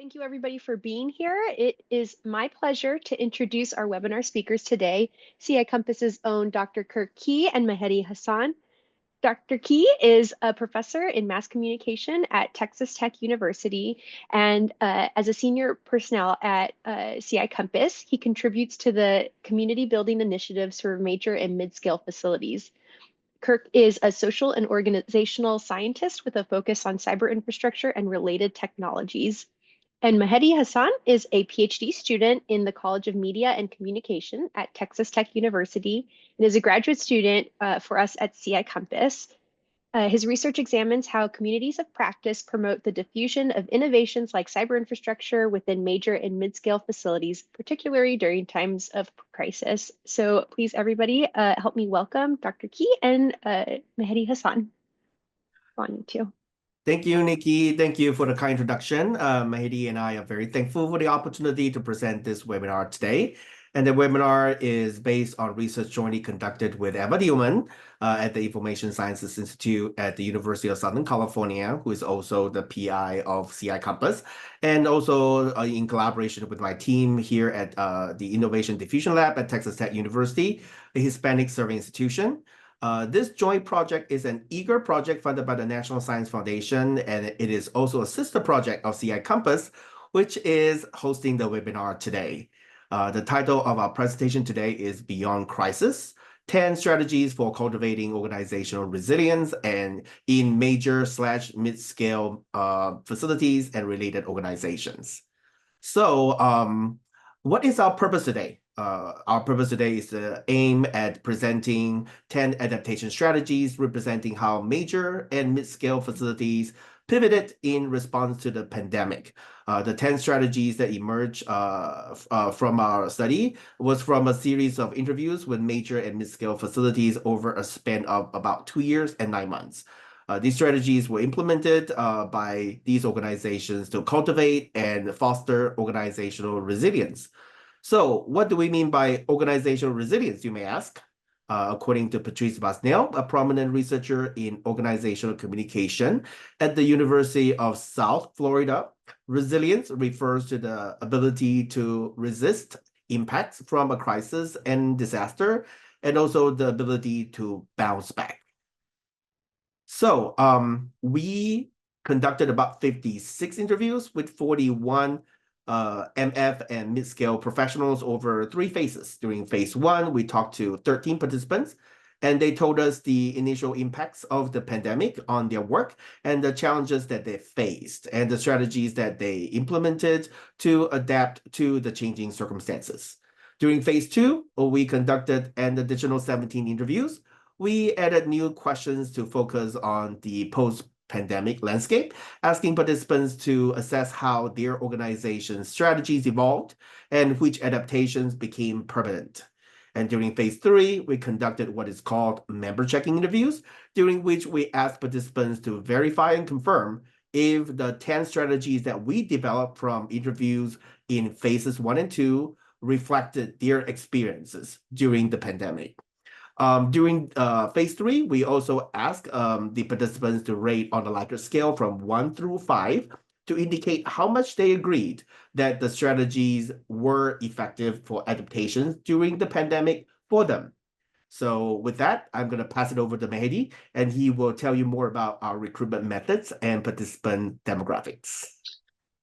Thank you everybody for being here. It is my pleasure to introduce our webinar speakers today, CI Compass's own Dr. Kerk F and Mahedi Hasan. Dr. Key is a professor in mass communication at Texas Tech University, and as a senior personnel at CI Compass, he contributes to the community building initiatives for major and mid-scale facilities. Kerk is a social and organizational scientist with a focus on cyber infrastructure and related technologies. And Mahedi Hasan is a Ph.D. student in the College of Media and Communication at Texas Tech University and is a graduate student for us at CI Compass. His research examines how communities of practice promote the diffusion of innovations like cyber infrastructure within major and mid-scale facilities, particularly during times of crisis. So please, everybody, help me welcome Dr. Key and Mahedi Hasan. On you two. Thank you, Nikki. Thank you for the kind introduction. Mahedi and I are very thankful for the opportunity to present this webinar today. And the webinar is based on research jointly conducted with Emma Dillman at the Information Sciences Institute at the University of Southern California, who is also the PI of CI Compass, and also in collaboration with my team here at the Innovation Diffusion Lab at Texas Tech University, a Hispanic serving institution. This joint project is an eager project funded by the National Science Foundation, and it is also a sister project of CI Compass, which is hosting the webinar today. The title of our presentation today is Beyond Crisis, 10 Strategies for Cultivating Organizational Resilience and in Major/Mid-Scale Facilities and Related Organizations. So what is our purpose today? Our purpose today is to aim at presenting 10 adaptation strategies representing how major and mid-scale facilities pivoted in response to the pandemic. The 10 strategies that emerged from our study was from a series of interviews with major and mid-scale facilities over a span of about 2 years and 9 months. These strategies were implemented by these organizations to cultivate and foster organizational resilience. So what do we mean by organizational resilience, you may ask? According to Patrice Basnel, a prominent researcher in organizational communication at the University of South Florida, resilience refers to the ability to resist impacts from a crisis and disaster, and also the ability to bounce back. So we conducted about 56 interviews with 41 MF and mid-scale professionals over 3 phases. During phase 1, we talked to 13 participants, and they told us the initial impacts of the pandemic on their work and the challenges that they faced and the strategies that they implemented to adapt to the changing circumstances. During phase 2, we conducted an additional 17 interviews. We added new questions to focus on the post-pandemic landscape, asking participants to assess how their organization's strategies evolved and which adaptations became permanent. And during phase 3, we conducted what is called member checking interviews, during which we asked participants to verify and confirm if the 10 strategies that we developed from interviews in phases 1 and 2 reflected their experiences during the pandemic. During phase 3, we also asked the participants to rate on a Likert scale from 1 through 5 to indicate how much they agreed that the strategies were effective for adaptations during the pandemic for them. So with that, I'm going to pass it over to Mahedi, and he will tell you more about our recruitment methods and participant demographics.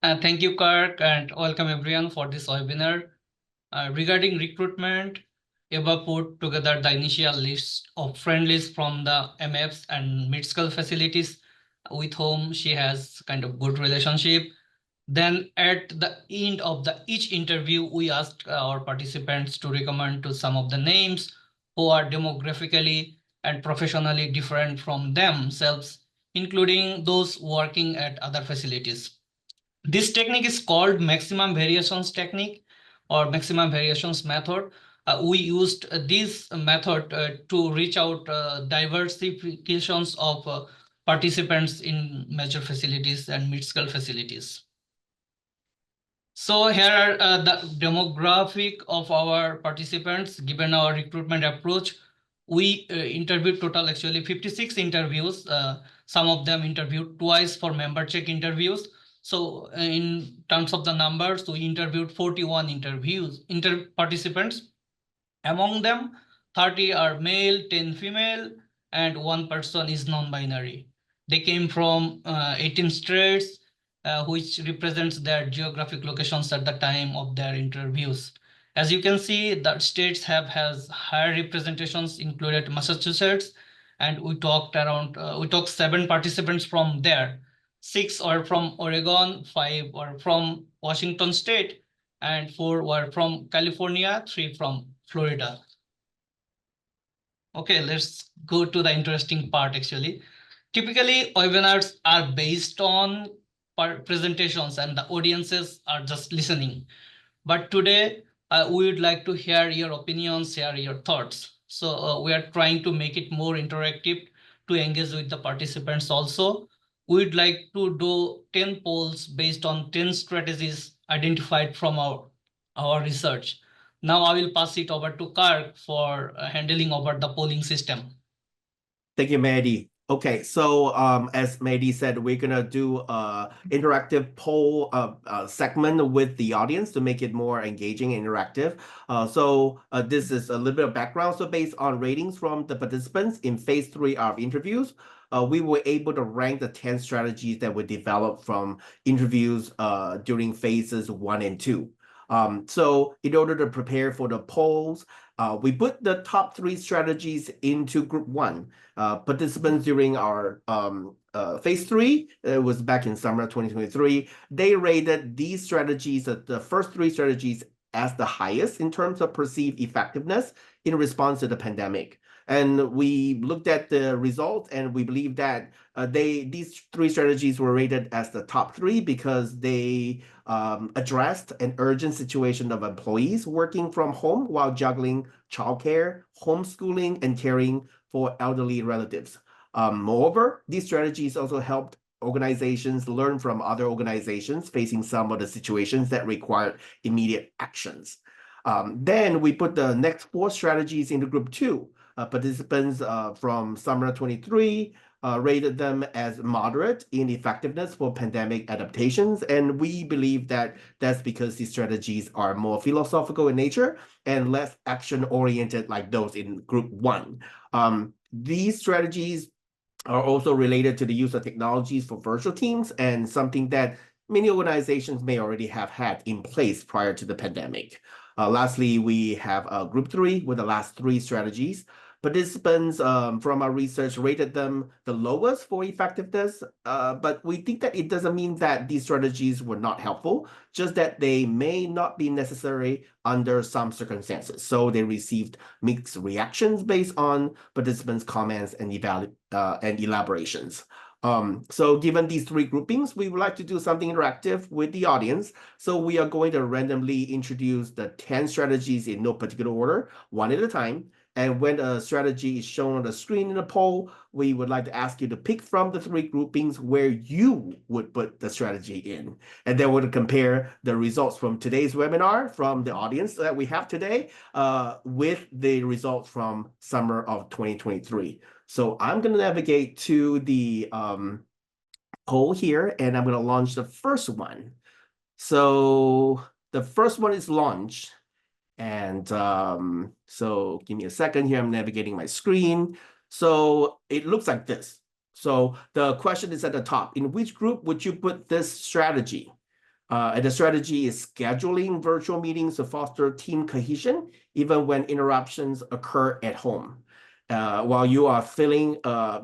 Thank you, Kerk, and welcome everyone for this webinar. Regarding recruitment, Eva put together the initial list of friendlies from the MFs and mid-scale facilities with whom she has kind of good relationship. Then at the end of each interview, we asked our participants to recommend to some of the names who are demographically and professionally different from themselves, including those working at other facilities. This technique is called maximum variations technique or maximum variations method. We used this method to reach out diversifications of participants in major facilities and mid-scale facilities. So here are the demographic of our participants given our recruitment approach. We interviewed total actually 56 interviews. Some of them interviewed twice for member check interviews. So in terms of the numbers, we interviewed 41 participants. Among them, 30 are male, 10 female, and 1 person is non-binary. They came from 18 states, which represents their geographic locations at the time of their interviews. As you can see, the states has higher representations, included Massachusetts, and we talked 7 participants from there. 6 are from Oregon, 5 are from Washington State, and 4 were from California, 3 from Florida. Okay, let's go to the interesting part actually. Typically, webinars are based on presentations and the audiences are just listening. But today, we would like to hear your opinions, share your thoughts. So we are trying to make it more interactive to engage with the participants also. We'd like to do 10 polls based on 10 strategies identified from our research. Now I will pass it over to Kerk for handling over the polling system. Thank you, Mahedi. Okay, so as Mahedi said, we're gonna do a interactive poll segment with the audience to make it more engaging and interactive. So this is a little bit of background. So based on ratings from the participants in phase 3 of interviews, we were able to rank the 10 strategies that were developed from interviews during phases 1 and 2. So in order to prepare for the polls, we put the top 3 strategies into group 1. Participants during our phase 3, it was back in summer 2023, they rated these strategies, the first 3 strategies, as the highest in terms of perceived effectiveness in response to the pandemic. And we looked at the results, and we believe that these 3 strategies were rated as the top 3 because they addressed an urgent situation of employees working from home while juggling childcare, homeschooling, and caring for elderly relatives. Moreover, these strategies also helped organizations learn from other organizations facing some of the situations that required immediate actions. Then we put the next 4 strategies into group 2. Participants from summer 23 rated them as moderate in effectiveness for pandemic adaptations. And we believe that that's because these strategies are more philosophical in nature and less action-oriented like those in group 1. These strategies are also related to the use of technologies for virtual teams and something that many organizations may already have had in place prior to the pandemic. Lastly, we have group 3 with the last 3 strategies. Participants from our research rated them the lowest for effectiveness, but we think that it doesn't mean that these strategies were not helpful, just that they may not be necessary under some circumstances. So they received mixed reactions based on participants' comments and elaborations. So given these 3 groupings, we would like to do something interactive with the audience. So we are going to randomly introduce the 10 strategies in no particular order, one at a time. And when a strategy is shown on the screen in the poll, we would like to ask you to pick from the 3 groupings where you would put the strategy in. And then we'll compare the results from today's webinar from the audience that we have today with the results from summer of 2023. So I'm going to navigate to the poll here, and I'm going to launch the first one. So the first one is launched. And so give me a second here. I'm navigating my screen. So it looks like this. So the question is at the top. In which group would you put this strategy? And the strategy is scheduling virtual meetings to foster team cohesion, even when interruptions occur at home. While you are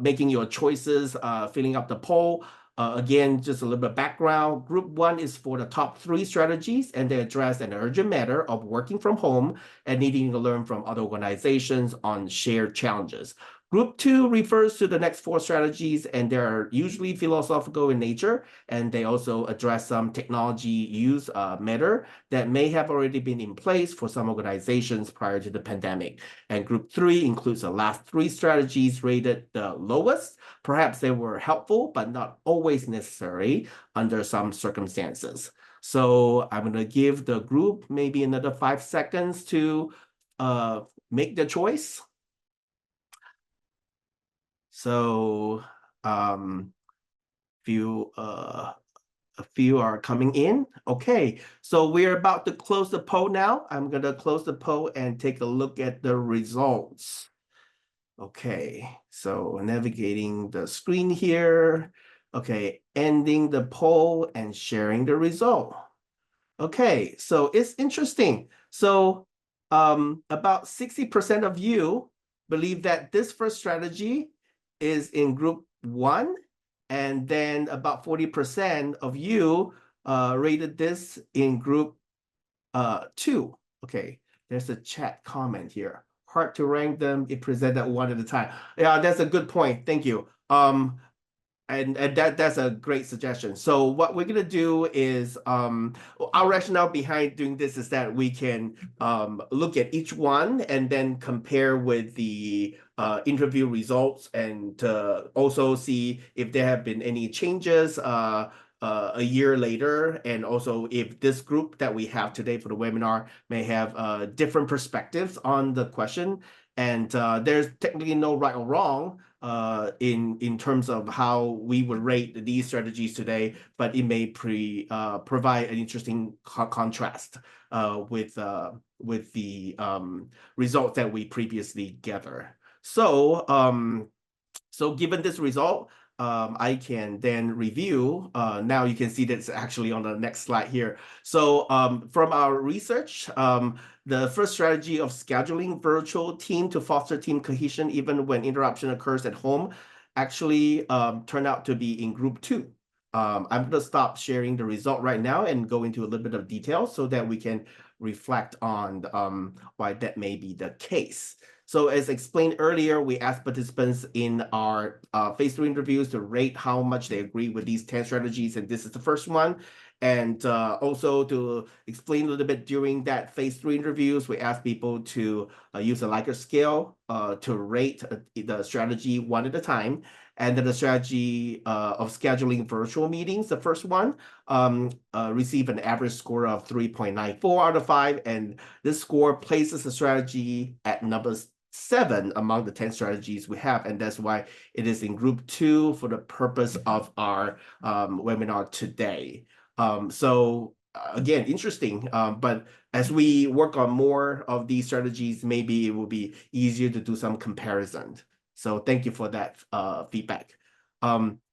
making your choices, filling up the poll, again, just a little bit of background. Group 1 is for the top 3 strategies, and they address an urgent matter of working from home and needing to learn from other organizations on shared challenges. Group 2 refers to the next 4 strategies, and they're usually philosophical in nature, and they also address some technology use matter that may have already been in place for some organizations prior to the pandemic. And group 3 includes the last 3 strategies rated the lowest. Perhaps they were helpful, but not always necessary under some circumstances. So I'm going to give the group maybe another 5 seconds to make the choice. So if you a few are coming in. Okay, so we're about to close the poll now. I'm going to close the poll and take a look at the results. Okay, so navigating the screen here. Okay, ending the poll and sharing the result. Okay, so it's interesting. So about 60% of you believe that this first strategy is in group 1, and then about 40% of you rated this in group 2. Okay, there's a chat comment here. Hard to rank them, it presented one at a time. Yeah, that's a good point. Thank you. And that's a great suggestion. So what we're gonna do is our rationale behind doing this is that we can look at each one and then compare with the interview results, and also see if there have been any changes a year later, and also if this group that we have today for the webinar may have different perspectives on the question. And there's technically no right or wrong in terms of how we would rate these strategies today, but it may provide an interesting contrast with the results that we previously gathered. So so given this result, I can then review. Now you can see that it's actually on the next slide here. So from our research, the first strategy of scheduling virtual team to foster team cohesion even when interruption occurs at home actually turned out to be in group 2. I'm going to stop sharing the result right now and go into a little bit of detail so that we can reflect on why that may be the case. So as explained earlier, we asked participants in our phase 3 interviews to rate how much they agree with these 10 strategies, and this is the first one. And also to explain a little bit, during that phase 3 interviews, we asked people to use a Likert scale to rate the strategy one at a time. And then the strategy of scheduling virtual meetings, the first one, received an average score of 3.94 out of 5. And this score places the strategy at number 7 among the 10 strategies we have, and that's why it is in group 2 for the purpose of our webinar today. So again, interesting, but as we work on more of these strategies, maybe it will be easier to do some comparison. So thank you for that feedback.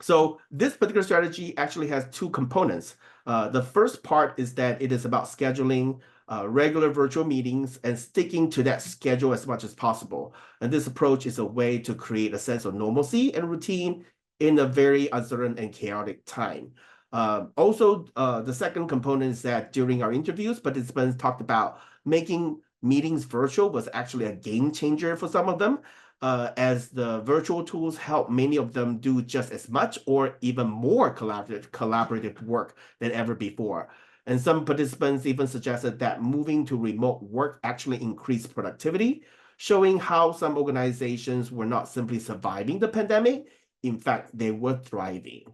So this particular strategy actually has 2 components. The first part is that it is about scheduling regular virtual meetings and sticking to that schedule as much as possible. And this approach is a way to create a sense of normalcy and routine in a very uncertain and chaotic time. Also, the second component is that during our interviews, participants talked about making meetings virtual was actually a game changer for some of them, as the virtual tools help many of them do just as much or even more collaborative work than ever before. And some participants even suggested that moving to remote work actually increased productivity, showing how some organizations were not simply surviving the pandemic. In fact, they were thriving.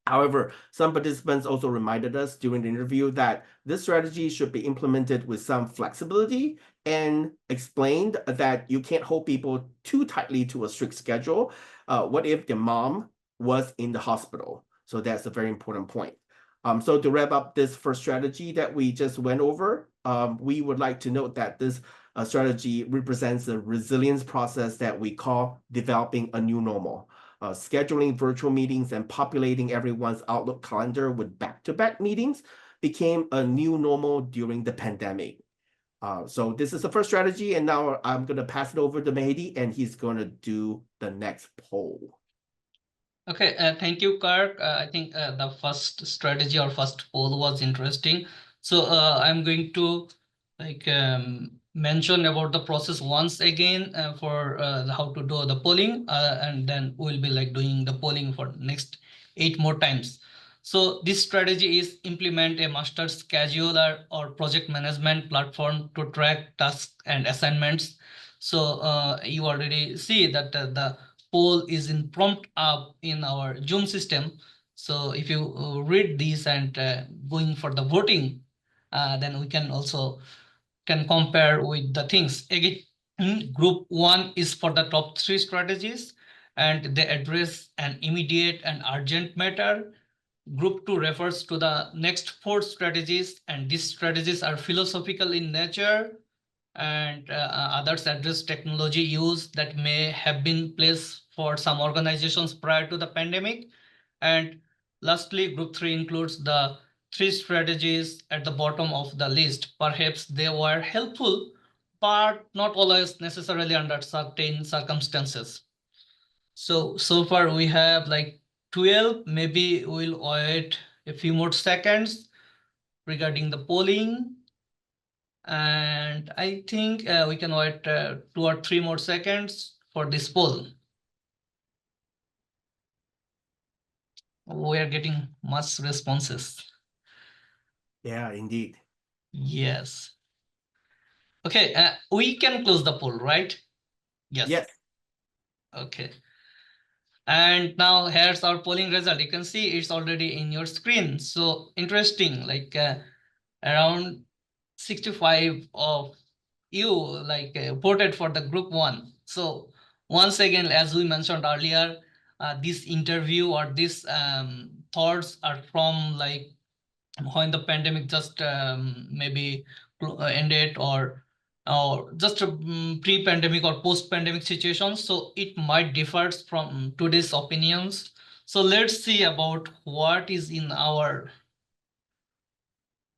However, some participants also reminded us during the interview that this strategy should be implemented with some flexibility, and explained that you can't hold people too tightly to a strict schedule. What if the mom was in the hospital? So that's a very important point. So to wrap up this first strategy that we just went over, we would like to note that this strategy represents a resilience process that we call developing a new normal. Scheduling virtual meetings and populating everyone's Outlook calendar with back-to-back meetings became a new normal during the pandemic. So this is the first strategy, and now I'm going to pass it over to Mahedi, and he's going to do the next poll. Okay, thank you, Kerk. I think the first strategy or first poll was interesting. So I'm going to mention about the process once again for how to do the polling, and then we'll be doing the polling for next 8 more times. So this strategy is implement a master scheduler or project management platform to track tasks and assignments. So you already see that the poll is in prompt up in our Zoom system. So if you read these and going for the voting, then we can also compare with the things. Again, group 1 is for the top 3 strategies, and they address an immediate and urgent matter. Group 2 refers to the next 4 strategies, and these strategies are philosophical in nature, and others address technology use that may have been placed for some organizations prior to the pandemic. And lastly, Group 3 includes the 3 strategies at the bottom of the list. Perhaps they were helpful, but not always necessarily under certain circumstances. So far we have like 12. Maybe we'll wait a few more seconds regarding the polling. And I think we can wait 2 or 3 more seconds for this poll. We are getting much responses. Yeah, indeed. Yes. Okay, we can close the poll, right? Yes. Yes. Okay. And now here's our polling result. You can see it's already in your screen. So interesting, like around 65 of you like voted for the group 1. So once again, as we mentioned earlier, this interview or these thoughts are from like when the pandemic just maybe ended, or just a pre-pandemic or post-pandemic situation. So it might differ from today's opinions. So let's see about what is in our.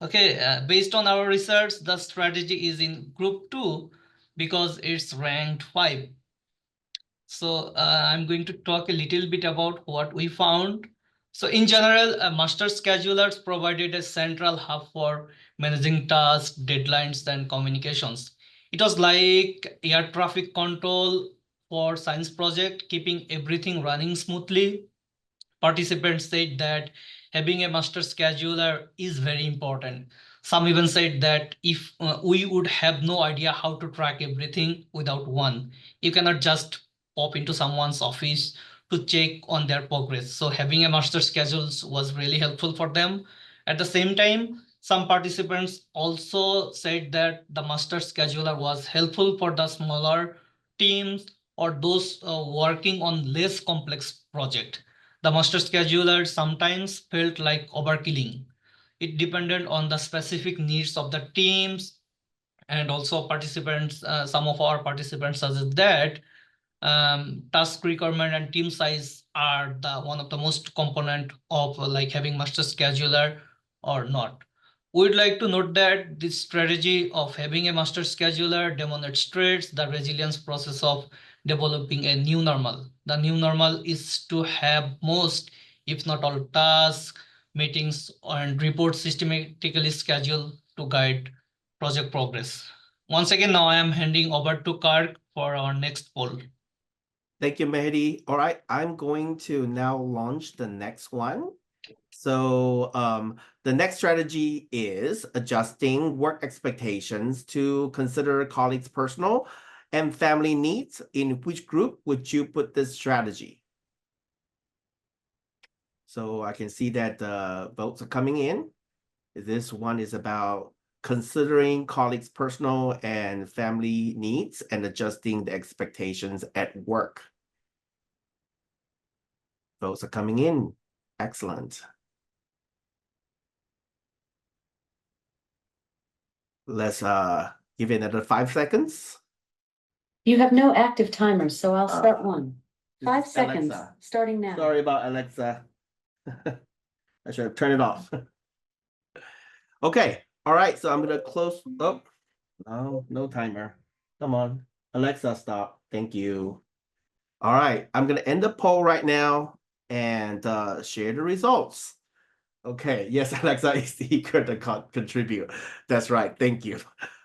Okay, based on our research, the strategy is in group 2 because it's ranked 5. So I'm going to talk a little bit about what we found. So in general, master schedulers provided a central hub for managing tasks, deadlines, and communications. It was like air traffic control for science project, keeping everything running smoothly. Participants said that having a master scheduler is very important. Some even said that if we would have no idea how to track everything without one. You cannot just pop into someone's office to check on their progress. So having a master schedule was really helpful for them. At the same time, some participants also said that the master scheduler was helpful for the smaller teams or those working on less complex projects. The master scheduler sometimes felt like overkilling. It depended on the specific needs of the teams, and also participants. Some of our participants suggest that task requirement and team size are the one of the most component of like having master scheduler or not. We'd like to note that this strategy of having a master scheduler demonstrates the resilience process of developing a new normal. The new normal is to have most, if not all, tasks, meetings, and reports systematically scheduled to guide project progress. Once again, now I am handing over to Kerk for our next poll. Thank you, Mahedi. All right, I'm going to now launch the next one. So the next strategy is adjusting work expectations to consider colleagues' personal and family needs. In which group would you put this strategy? So I can see that the votes are coming in. This one is about considering colleagues' personal and family needs and adjusting the expectations at work. Votes are coming in. Excellent. Let's give it another 5 seconds. You have no active timers, so I'll start one. This 5 is seconds, Alexa. starting now. Sorry about Alexa. I should have turned it off. Okay. All right. So I'm gonna close. Oh, no timer. Come on, Alexa, stop. Thank you. All right. I'm gonna end the poll right now and share the results. Okay. Yes, Alexa is eager to contribute. That's right. Thank you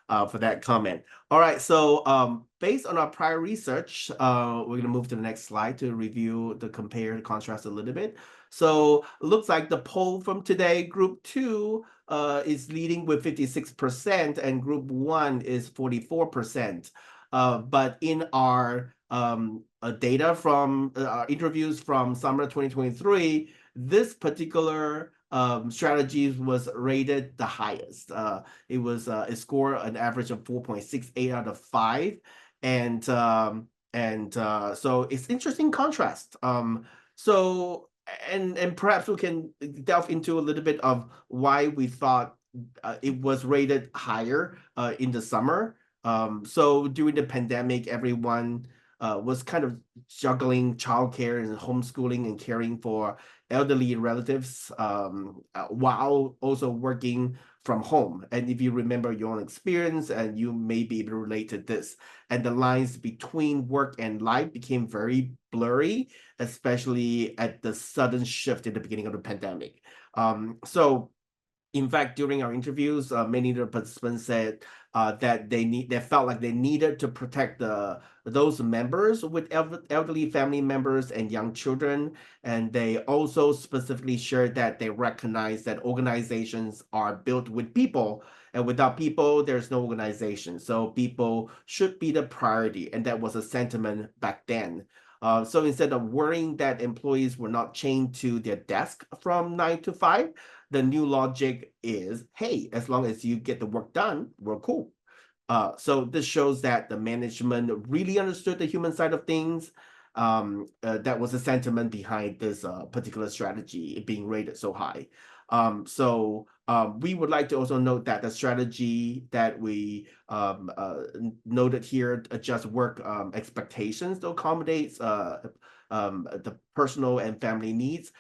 for that comment. All right. So based on our prior research, we're going to move to the next slide to review the compare and contrast a little bit. So it looks like the poll from today, group 2 is leading with 56% and group 1 is 44%. But in our data from our interviews from summer 2023, this particular strategies was rated the highest. It scored an average of 4.68 out of 5, and so it's interesting contrast. So and perhaps we can delve into a little bit of why we thought it was rated higher in the summer. So during the pandemic, everyone was kind of juggling childcare and homeschooling and caring for elderly relatives while also working from home. And if you remember your own experience, and you may be able to relate to this, and the lines between work and life became very blurry, especially at the sudden shift in the beginning of the pandemic. So in fact, during our interviews, many of the participants said that they felt like they needed to protect those members with elderly family members and young children. And they also specifically shared that they recognize that organizations are built with people, and without people, there's no organization. So people should be the priority, and that was a sentiment back then. So instead of worrying that employees were not chained to their desk from 9 to 5, the new logic is, hey, as long as you get the work done, we're cool. So this shows that the management really understood the human side of things. That was the sentiment behind this particular strategy being rated so high. We would like to also note that the strategy that we noted here adjusts work expectations to accommodate the personal and family needs,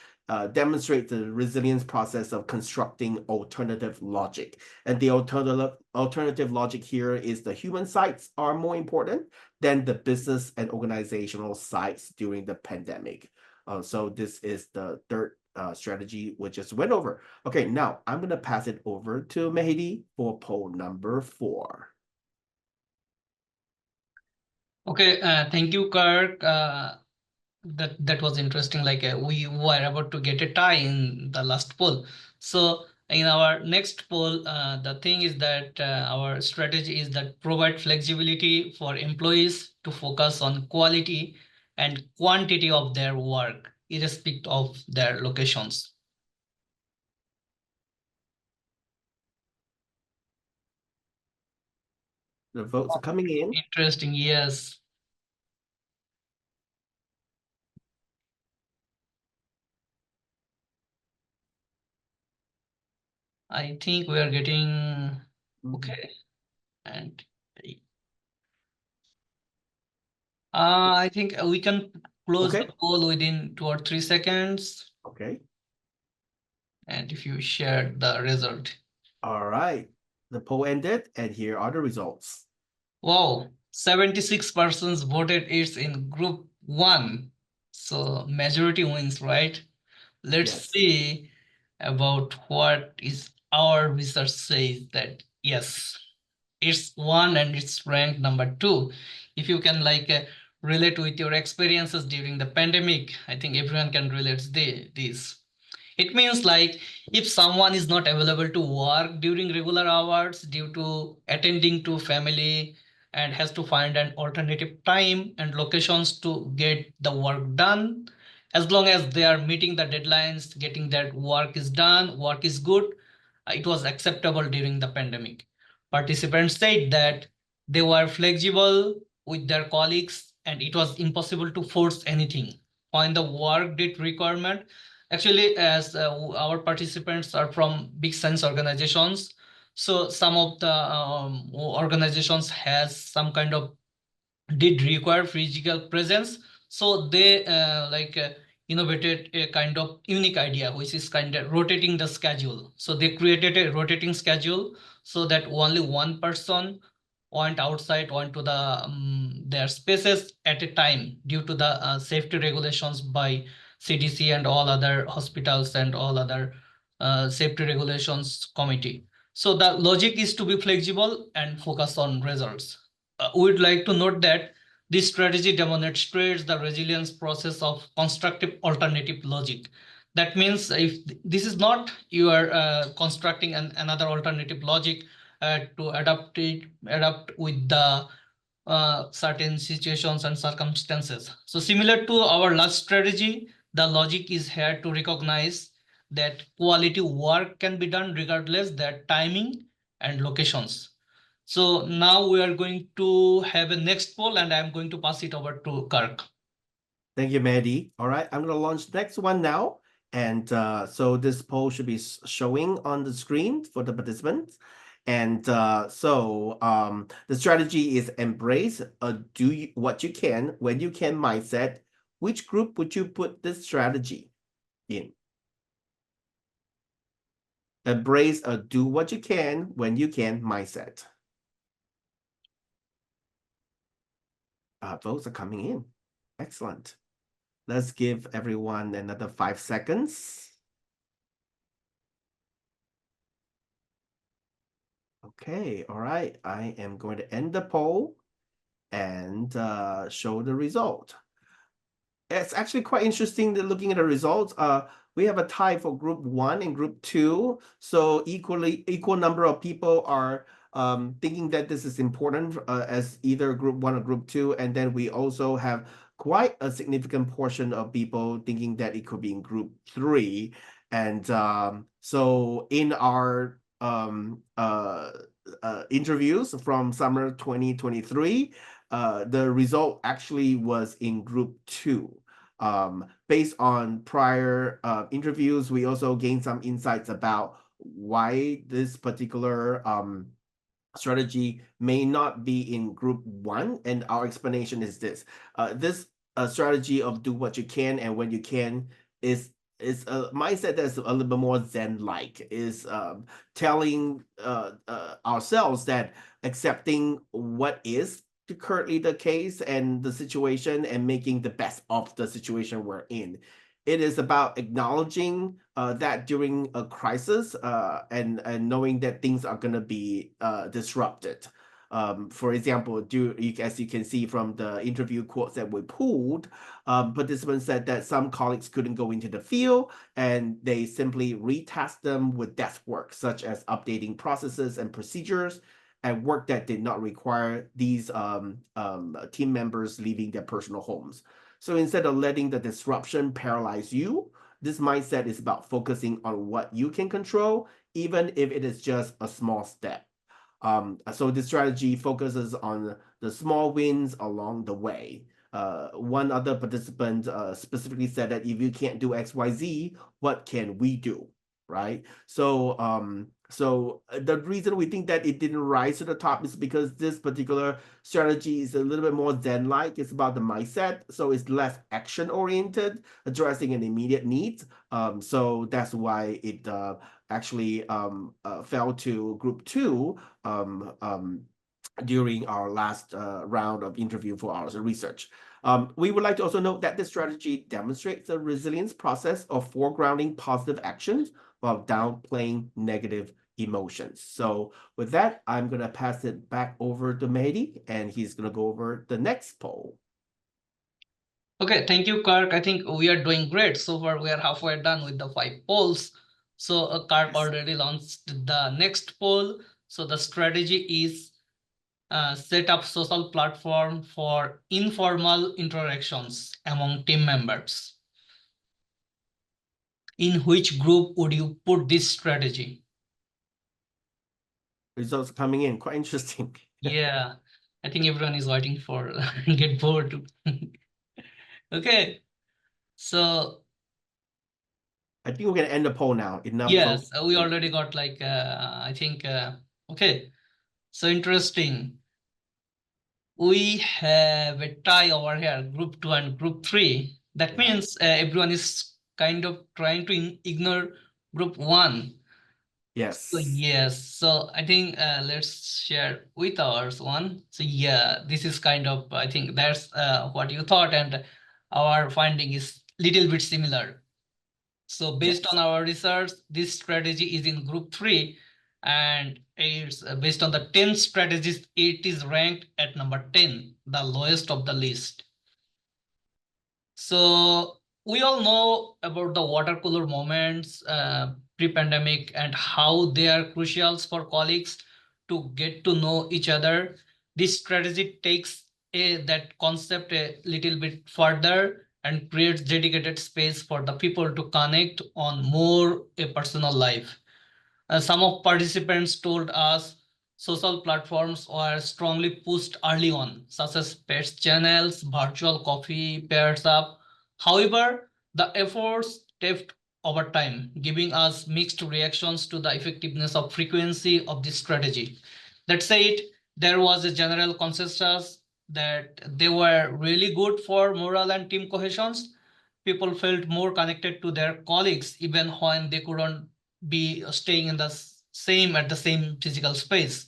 demonstrate the resilience process of constructing alternative logic. And the alternative logic here is the human sides are more important than the business and organizational sides during the pandemic. So this is the third strategy we just went over. Okay, now I'm going to pass it over to Mahedi for poll number 4. Okay, thank you, Kirk. That was interesting. Like we were about to get a tie in the last poll. So in our next poll, the thing is that our strategy is that provide flexibility for employees to focus on quality and quantity of their work, irrespective of their locations. The votes are coming in. Interesting, yes. I think we are getting okay. And I think we can close Okay. the poll within 2 or 3 seconds. Okay. And if you share the result. All right. The poll ended, and here are the results. Wow, 76% voted it's in group 1. So majority wins, right? Let's Yes. see about what is our research says that yes, it's 1 and it's ranked number 2. If you can like relate with your experiences during the pandemic, I think everyone can relate this. It means like if someone is not available to work during regular hours due to attending to family and has to find an alternative time and locations to get the work done, as long as they are meeting the deadlines, getting that work is done, work is good, it was acceptable during the pandemic. Participants said that they were flexible with their colleagues and it was impossible to force anything. When the work did requirement, actually, as our participants are from big science organizations, so some of the organizations has some kind of did require physical presence, so they innovated a kind of unique idea which is kind of rotating the schedule. So they created a rotating schedule so that only one person went outside, went to the their spaces at a time due to the safety regulations by CDC and all other hospitals and all other safety regulations committee. So the logic is to be flexible and focus on results. We'd like to note that this strategy demonstrates the resilience process of constructive alternative logic. That means if this is not you are constructing another alternative logic to adapt with the certain situations and circumstances. So similar to our last strategy, the logic is here to recognize that quality work can be done regardless their timing and locations. So now we are going to have a next poll and I'm going to pass it over to Kirk. Thank you, Mahedi. All right, I'm going to launch the next one now. And so this poll should be showing on the screen for the participants. And the strategy is embrace a what you can when you can mindset. Which group would you put this strategy in? Embrace a do what you can when you can mindset. Votes are coming in. Excellent. Let's give everyone another 5 seconds. Okay, all right. I am going to end the poll and show the result. It's actually quite interesting that looking at the results. We have a tie for group 1 and group 2. So equal number of people are thinking that this is important as either group 1 or group 2. And then we also have quite a significant portion of people thinking that it could be in group 3. And so in our interviews from summer 2023, the result actually was in group 2. Based on prior interviews, we also gained some insights about why this particular strategy may not be in group 1, and our explanation is this. This strategy of do what you can and when you can is a mindset that's a little bit more Zen-like, is telling ourselves that accepting what is currently the case and the situation and making the best of the situation we're in. It is about acknowledging that during a crisis and knowing that things are going to be disrupted. For example, as you can see from the interview quotes that we pulled, participants said that some colleagues couldn't go into the field and they simply retasked them with desk work, such as updating processes and procedures and work that did not require these team members leaving their personal homes. So instead of letting the disruption paralyze you, this mindset is about focusing on what you can control, even if it is just a small step. So this strategy focuses on the small wins along the way. One other participant specifically said that if you can't do XYZ, what can we do? Right? So the reason we think that it didn't rise to the top is because this particular strategy is a little bit more Zen-like. It's about the mindset, so it's less action-oriented, addressing an immediate need. So that's why it actually fell to group 2 during our last round of interview for our research. We would like to also note that this strategy demonstrates the resilience process of foregrounding positive actions while downplaying negative emotions. So with that, I'm going to pass it back over to Mahedi, and he's going to go over the next poll. Okay, thank you, Kerk. I think we are doing great. So far, we are halfway done with the 5 polls. So Kerk already launched the next poll. So the strategy is set up social platform for informal interactions among team members. In which group would you put this strategy? Results coming in, quite interesting. Yeah, I think everyone is waiting for get bored. Okay, so I think we're going to end the poll now. Enough yes, votes. we already got like I think okay. So interesting. We have a tie over here, group 2 and group 3. That means everyone is kind of trying to ignore group 1. Yes. So yes, so I think let's share with ours one. So yeah, this is kind of, I think that's what you thought, and our finding is little bit similar. So based on our research, this strategy is in group 3, and it's based on the 10 strategies, it is ranked at number 10, the lowest of the list. So we all know about the water cooler moments pre-pandemic and how they are crucial for colleagues to get to know each other. This strategy takes that concept a little bit further and creates dedicated space for the people to connect on more a personal life. Some of participants told us social platforms were strongly pushed early on, such as pets channels, virtual coffee pairs up, However, the efforts tapered over time, giving us mixed reactions to the effectiveness of frequency of this strategy. That said, there was a general consensus that they were really good for morale and team cohesions. People felt more connected to their colleagues even when they couldn't be staying in the same physical space.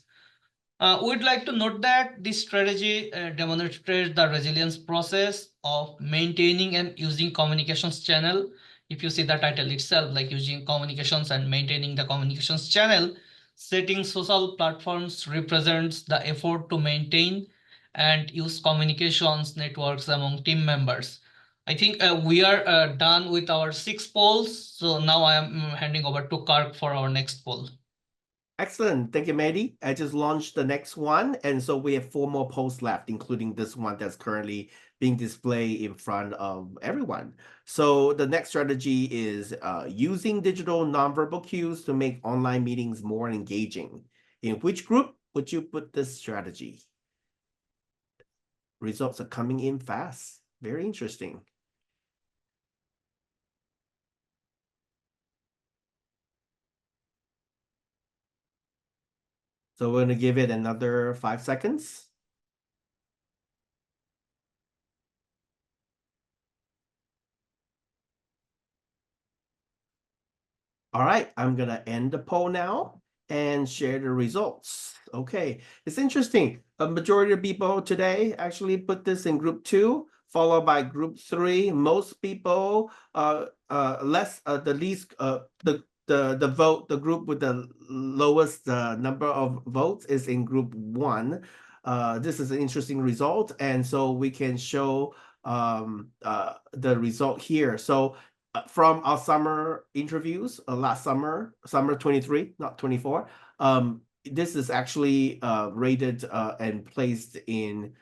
We'd like to note that this strategy demonstrates the resilience process of maintaining and using communications channel. If you see the title itself, like using communications and maintaining the communications channel, setting social platforms represents the effort to maintain and use communications networks among team members. I think we are done with our 6 polls. So now I am handing over to Kerk for our next poll. Excellent. Thank you, Mahedi. I just launched the next one. And so we have 4 more posts left, including this one that's currently being displayed in front of everyone. So the next strategy is using digital nonverbal cues to make online meetings more engaging. In which group would you put this strategy? Results are coming in fast. Very interesting. So we're going to give it another 5 seconds. All right, I'm going to end the poll now and share the results. Okay, it's interesting. A majority of people today actually put this in group 2, followed by group 3. Most people, the group with the lowest number of votes is in group 1. This is an interesting result, and so we can show the result here. So from our summer interviews last summer 23, not 24, this is actually rated and placed in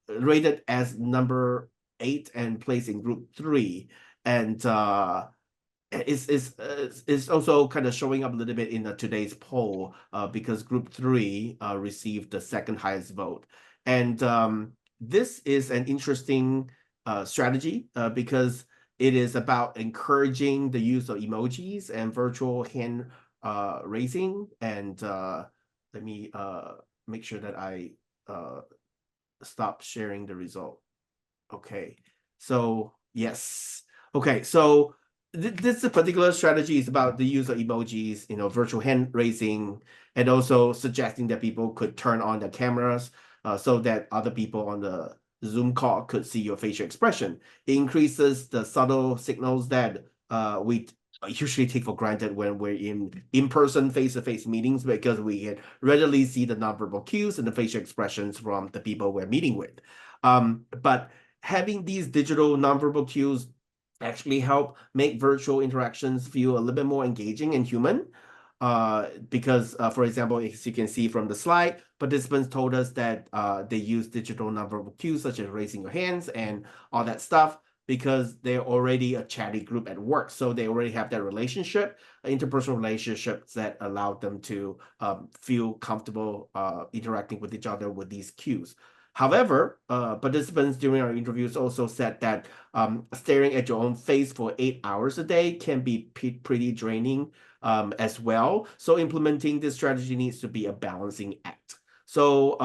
rated as number 8 and placed in group 3, and is also kind of showing up a little bit in today's poll because group 3 received the second highest vote. And this is an interesting strategy because it is about encouraging the use of emojis and virtual hand raising. And let me make sure that I stop sharing the result. Okay, so yes. Okay, so this particular strategy is about the use of emojis, virtual hand raising, and also suggesting that people could turn on their cameras so that other people on the Zoom call could see your facial expression. It increases the subtle signals that we usually take for granted when we're in-person face-to-face meetings, because we can readily see the nonverbal cues and the facial expressions from the people we're meeting with. But having these digital nonverbal cues actually help make virtual interactions feel a little bit more engaging and human. Because, for example, as you can see from the slide, participants told us that they use digital nonverbal cues such as raising your hands and all that stuff because they're already a chatty group at work. So they already have that relationship, interpersonal relationships that allow them to feel comfortable interacting with each other with these cues. However, participants during our interviews also said that staring at your own face for 8 hours a day can be pretty draining as well. So implementing this strategy needs to be a balancing act. So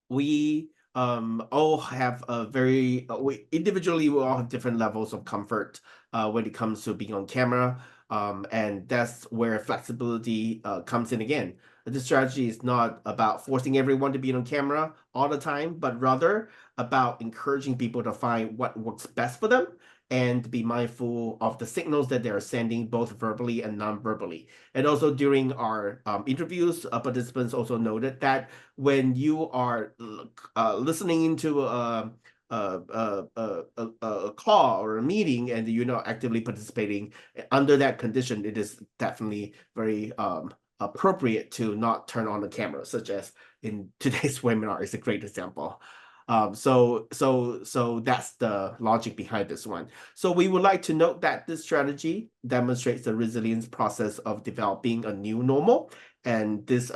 we all have a very we individually we all have different levels of comfort when it comes to being on camera, and that's where flexibility comes in again. This strategy is not about forcing everyone to be on camera all the time, but rather about encouraging people to find what works best for them and be mindful of the signals that they are sending, both verbally and non-verbally. And also during our interviews, participants also noted that when you are listening into a call or a meeting and you're not actively participating under that condition, it is definitely very appropriate to not turn on the camera, such as in today's webinar is a great example. So that's the logic behind this one. So we would like to note that this strategy demonstrates the resilience process of developing a new normal. And this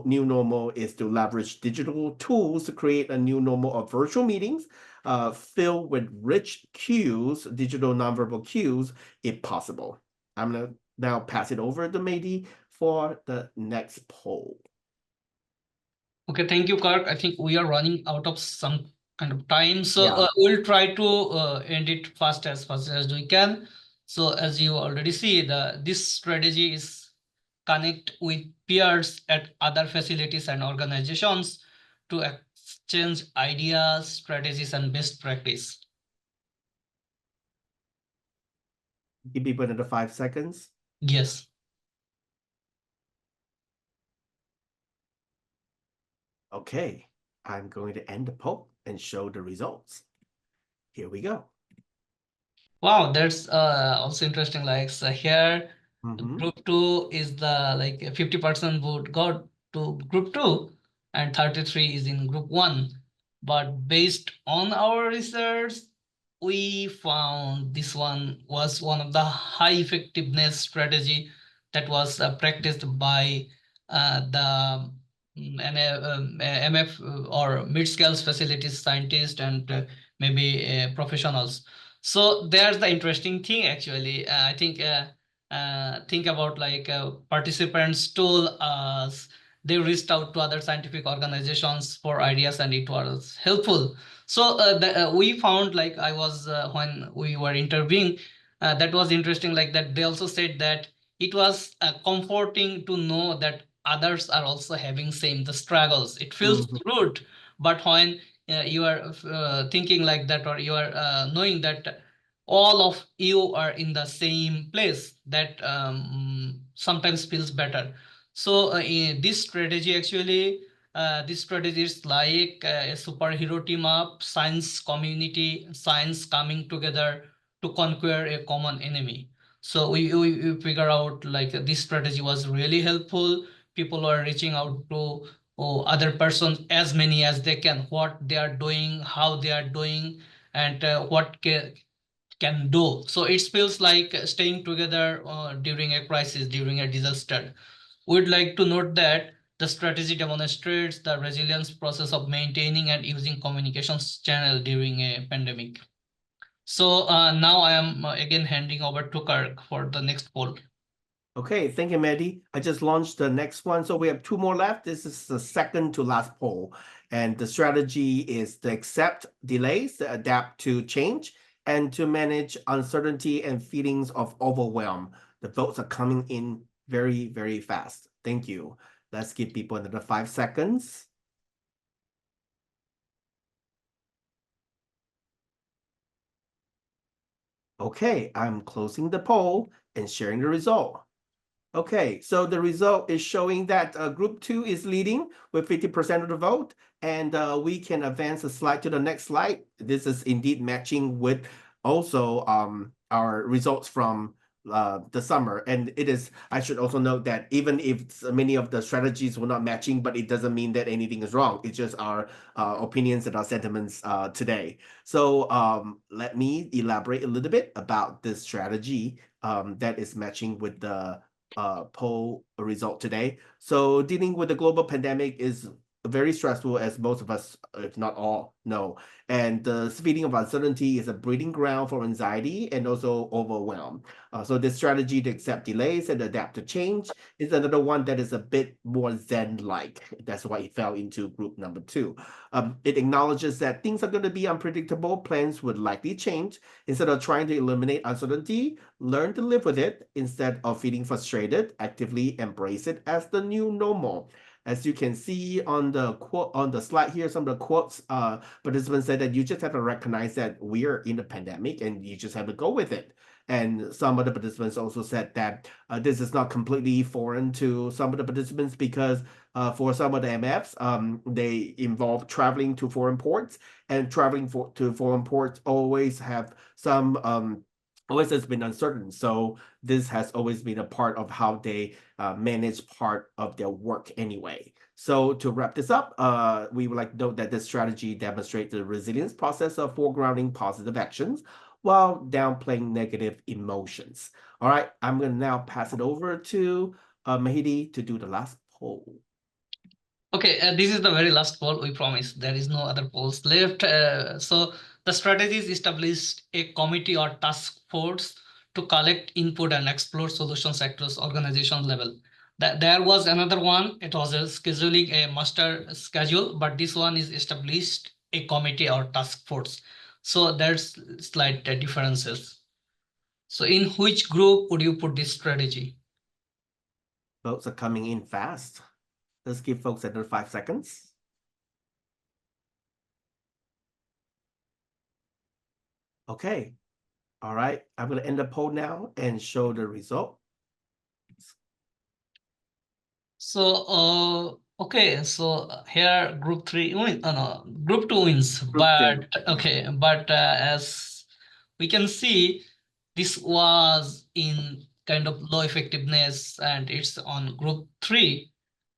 new normal is to leverage digital tools to create a new normal of virtual meetings filled with rich cues, digital nonverbal cues, if possible. I'm going to now pass it over to Mahedi for the next poll. Okay, thank you, Kirk. I think we are running out of some kind of time, so Yeah. we'll try to end it fast as we can. So as you already see, this strategy is connect with peers at other facilities and organizations to exchange ideas, strategies, and best practice. Give people another 5 seconds. Yes. Okay, I'm going to end the poll and show the results. Here we go. Wow, that's also interesting. Like, so here, Mhm. group 2 is the like 50% would go to group 2 and 33 is in group 1. But based on our research, we found this one was one of the high effectiveness strategy that was practiced by the MF or mid-scale facilities scientists and maybe professionals. So there's the interesting thing actually. I think about like participants told us they reached out to other scientific organizations for ideas and it was helpful. So we found like I was when we were interviewing, that was interesting. Like that they also said that it was comforting to know that others are also having same the struggles. It feels rude, but when you are thinking like that, or you are knowing that all of you are in the same place, that sometimes feels better. So in this strategy actually, this strategy is like a superhero team up, science community, science coming together to conquer a common enemy. So we figure out like this strategy was really helpful. People are reaching out to other persons, as many as they can, what they are doing, how they are doing, and what can do. So it feels like staying together during a crisis, during a disaster. We'd like to note that the strategy demonstrates the resilience process of maintaining and using communications channel during a pandemic. So now I am again handing over to Kirk for the next poll. Okay, thank you, Mahedi. I just launched the next one. So we have 2 more left. This is the second to last poll. And the strategy is to accept delays, to adapt to change, and to manage uncertainty and feelings of overwhelm. The votes are coming in very, very fast. Thank you. Let's give people another 5 seconds. Okay, I'm closing the poll and sharing the result. Okay, so the result is showing that group 2 is leading with 50% of the vote, and we can advance a slide to the next slide. This is indeed matching with also our results from the summer. And it is, I should also note that even if many of the strategies were not matching, but it doesn't mean that anything is wrong. It's just our opinions and our sentiments today. So let me elaborate a little bit about this strategy that is matching with the poll result today. So dealing with the global pandemic is very stressful, as most of us, if not all, know. And the feeling of uncertainty is a breeding ground for anxiety and also overwhelm. So this strategy to accept delays and adapt to change is another one that is a bit more Zen-like. That's why it fell into group number 2. It acknowledges that things are going to be unpredictable, plans would likely change. Instead of trying to eliminate uncertainty, learn to live with it. Instead of feeling frustrated, actively embrace it as the new normal. As you can see on the quote on the slide here, some of the quotes participants said that you just have to recognize that we are in a pandemic and you just have to go with it. And some of the participants also said that this is not completely foreign to some of the participants because for some of the MFs, they involve traveling to foreign ports, and traveling to foreign ports always have some always has been uncertain. So this has always been a part of how they manage part of their work anyway. So to wrap this up, we would like to note that this strategy demonstrates the resilience process of foregrounding positive actions while downplaying negative emotions. All right, I'm going to now pass it over to Mahedi to do the last poll. Okay, this is the very last poll. We promise there is no other polls left. So The strategies established a committee or task force to collect input and explore solutions across organization level. There was another one. It was a scheduling a master schedule, but this one is established a committee or task force. So there's slight differences. So in which group would you put this strategy? Votes are coming in fast. Let's give folks another 5 seconds. Okay. All right. I'm going to end the poll now and show the result. So, okay, so here group 3 win, no, group 2 wins, Group two. but okay, but as we can see, this was in kind of low effectiveness and it's on group 3.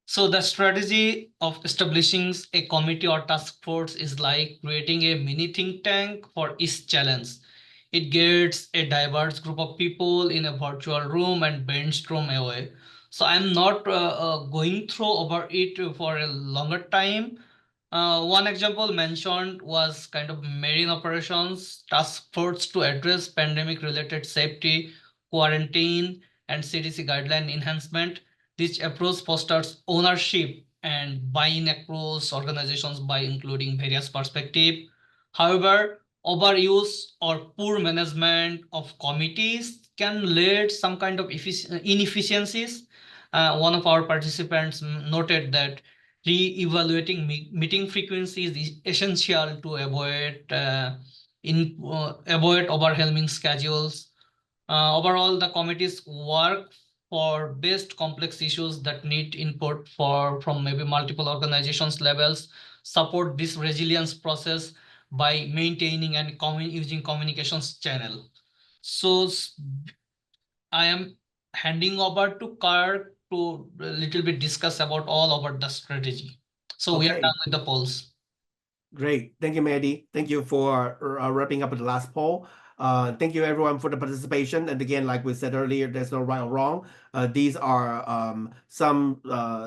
So the strategy of establishing a committee or task force is like creating a mini think tank for each challenge. It gets a diverse group of people in a virtual room and brainstorm away. So I'm not going through over it for a longer time. One example mentioned was kind of marine operations task force to address pandemic related safety, quarantine, and CDC guideline enhancement. This approach fosters ownership and buy-in across organizations by including various perspectives. However, overuse or poor management of committees can lead some kind of inefficiencies. One of our participants noted that re-evaluating meeting frequency is essential to avoid overwhelming schedules. Overall, the committees work for best complex issues that need input from maybe multiple organizations levels, support this resilience process by maintaining and using communications channel. So I am handing over to Kirk to a little bit discuss about all about the strategy. So we are Okay. done with the polls. Great. Thank you, Mahedi. Thank you for wrapping up with the last poll. Thank you, everyone, for the participation. And again, like we said earlier, there's no right or wrong. These are some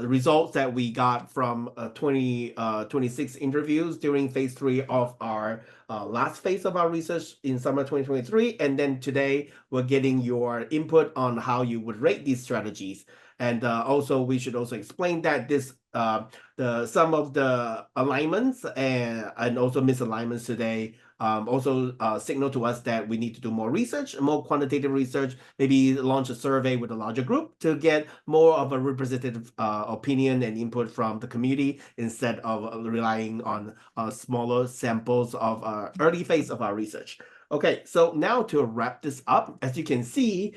results that we got from 26 interviews during phase 3 of our last phase of our research in summer 2023. And then today, we're getting your input on how you would rate these strategies. And also, we should also explain that this some of the alignments and also misalignments today also signal to us that we need to do more research, more quantitative research, maybe launch a survey with a larger group to get more of a representative opinion and input from the community instead of relying on smaller samples of early phase of our research. Okay, so now to wrap this up, as you can see,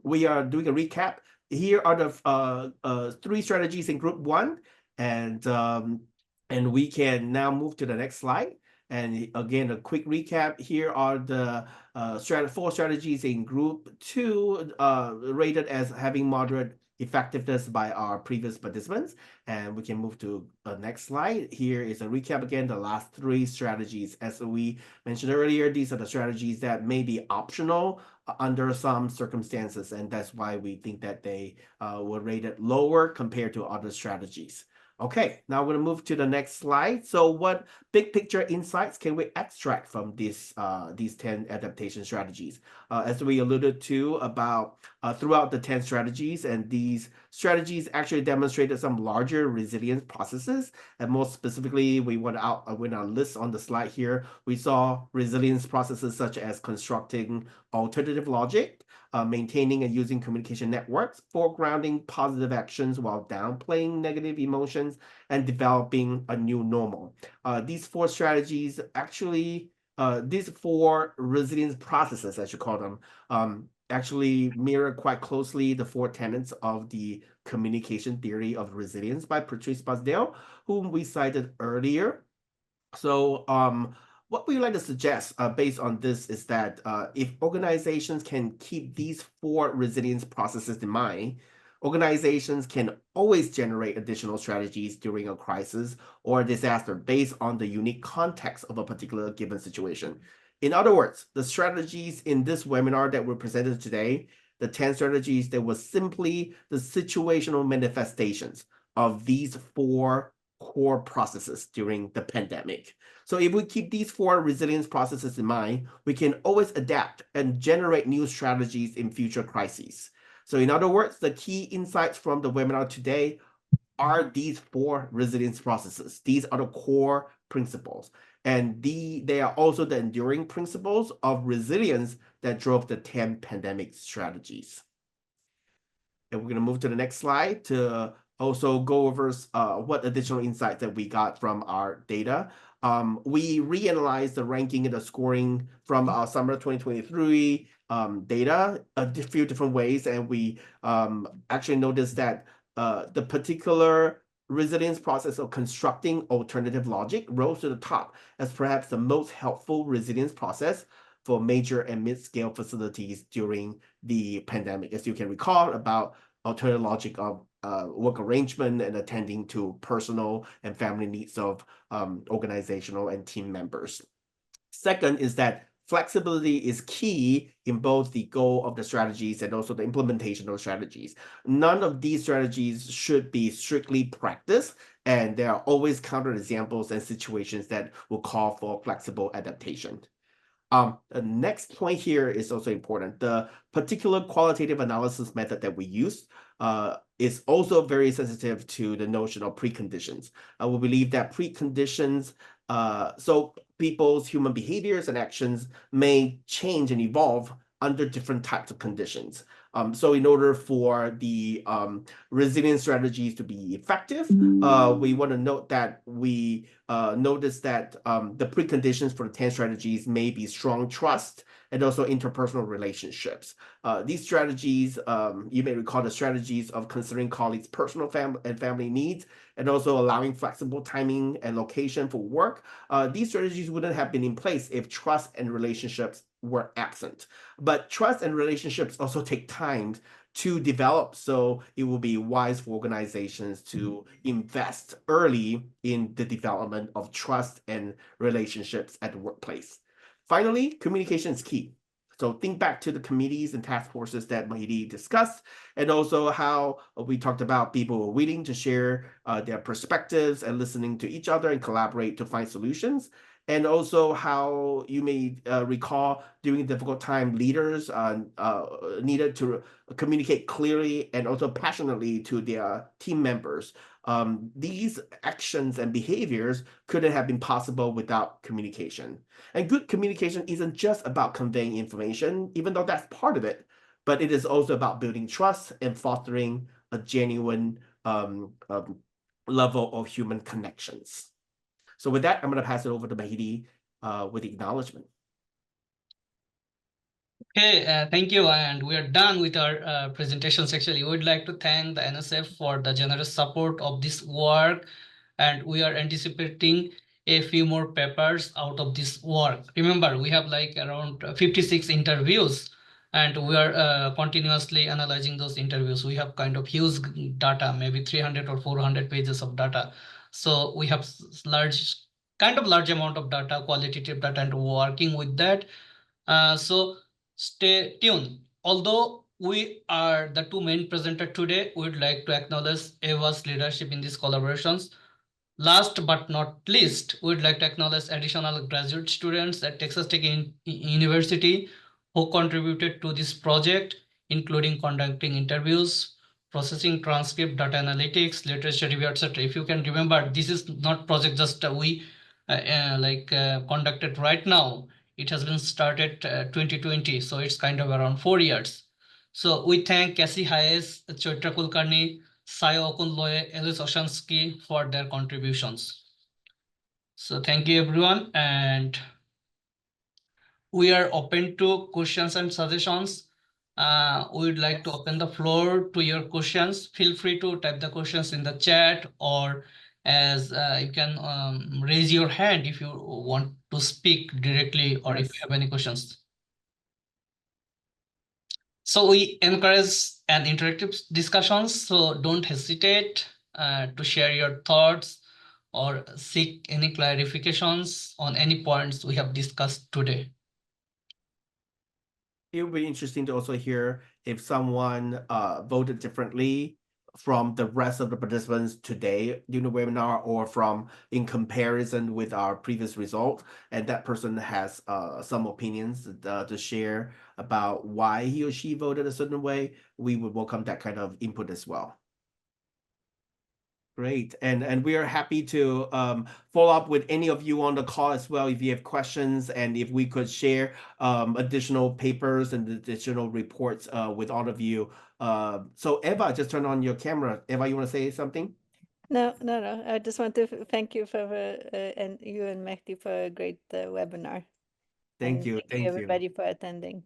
we are doing a recap. Here are the 3 strategies in group 1, and we can now move to the next slide. And again, a quick recap. Here are the 4 strategies in group 2, rated as having moderate effectiveness by our previous participants. And we can move to the next slide. Here is a recap again, the last 3 strategies. As we mentioned earlier, these are the strategies that may be optional under some circumstances, and that's why we think that they were rated lower compared to other strategies. Okay, now we're going to move to the next slide. So what big picture insights can we extract from these 10 adaptation strategies? As we alluded to about throughout the 10 strategies, and these strategies actually demonstrated some larger resilience processes. And more specifically, we went out with our list on the slide here. We saw resilience processes such as constructing alternative logic, maintaining and using communication networks, foregrounding positive actions while downplaying negative emotions, and developing a new normal. These 4 strategies actually, these 4 resilience processes, I should call them, actually mirror quite closely the 4 tenets of the communication theory of resilience by Patrice Basdale, whom we cited earlier. So what we would like to suggest based on this is that if organizations can keep these 4 resilience processes in mind, organizations can always generate additional strategies during a crisis or a disaster based on the unique context of a particular given situation. In other words, the strategies in this webinar that were presented today, the 10 strategies, that was simply the situational manifestations of these 4 core processes during the pandemic. So if we keep these 4 resilience processes in mind, we can always adapt and generate new strategies in future crises. So in other words, the key insights from the webinar today are these 4 resilience processes. These are the core principles. And they are also the enduring principles of resilience that drove the 10 pandemic strategies. And we're going to move to the next slide to also go over what additional insights that we got from our data. We reanalyzed the ranking and the scoring from our summer 2023 data a few different ways, and we actually noticed that the particular resilience process of constructing alternative logic rose to the top as perhaps the most helpful resilience process for major and mid-scale facilities during the pandemic. As you can recall, about alternative logic of work arrangement and attending to personal and family needs of organizational and team members. Second is that flexibility is key in both the goal of the strategies and also the implementation of strategies. None of these strategies should be strictly practiced, and there are always counterexamples and situations that will call for flexible adaptation. The next point here is also important. The particular qualitative analysis method that we use is also very sensitive to the notion of preconditions. We believe that preconditions, so people's human behaviors and actions may change and evolve under different types of conditions. So in order for the resilience strategies to be effective, we want to note that we notice that the preconditions for the 10 strategies may be strong trust and also interpersonal relationships. These strategies, you may recall the strategies of considering colleagues' personal and family needs and also allowing flexible timing and location for work. These strategies wouldn't have been in place if trust and relationships were absent. But trust and relationships also take time to develop, so it will be wise for organizations to invest early in the development of trust and relationships at the workplace. Finally, communication is key. So think back to the committees and task forces that Mahedi discussed, and also how we talked about people were willing to share their perspectives and listening to each other and collaborate to find solutions. And also how you may recall during a difficult time, leaders needed to communicate clearly and also passionately to their team members. These actions and behaviors couldn't have been possible without communication. And good communication isn't just about conveying information, even though that's part of it, but it is also about building trust and fostering a genuine level of human connections. So with that, I'm going to pass it over to Mahedi with the acknowledgement. Okay, thank you. And we are done with our presentations. Actually, we would like to thank the NSF for the generous support of this work. And we are anticipating a few more papers out of this work. Remember, we have like around 56 interviews, and we are continuously analyzing those interviews. We have kind of huge data, maybe 300 or 400 pages of data. So we have large amount of data, qualitative data, and working with that. So stay tuned. Although we are the two main presenters today, we would like to acknowledge Eva's leadership in these collaborations. Last but not least, we would like to acknowledge additional graduate students at Texas Tech University who contributed to this project, including conducting interviews, processing transcript, data analytics, literature review, etc. If you can remember, this is not project just we conducted right now. It has been started 2020, so it's kind of around 4 years. So we thank Cassie Hayes, Chaitra Kulkarni, Sayo Okunloye, Elis Oshansky for their contributions. So thank you everyone, and we are open to questions and suggestions. We would like to open the floor to your questions. Feel free to type the questions in the chat, or as you can raise your hand if you want to speak directly, or if you have any questions. So we encourage an interactive discussions, so don't hesitate to share your thoughts or seek any clarifications on any points we have discussed today. It would be interesting to also hear if someone voted differently from the rest of the participants today during the webinar, or from in comparison with our previous result, and that person has some opinions to share about why he or she voted a certain way, we would welcome that kind of input as well. Great, and we are happy to follow up with any of you on the call as well if you have questions, and if we could share additional papers and additional reports with all of you. So Eva, just turn on your camera. Eva, you want to say something? No. I just want to thank you for and you and Mahedi for a great webinar. Thank And you, thank thank you. everybody for attending.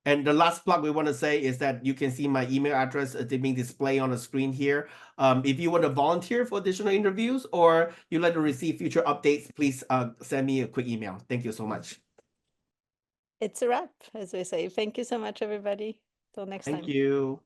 And the last plug we want to say is that you can see my email address being displayed on the screen here. If you want to volunteer for additional interviews, or you'd like to receive future updates, please send me a quick email. Thank you so much. It's a wrap, as we say. Thank you so much, everybody. Till next time. Thank you.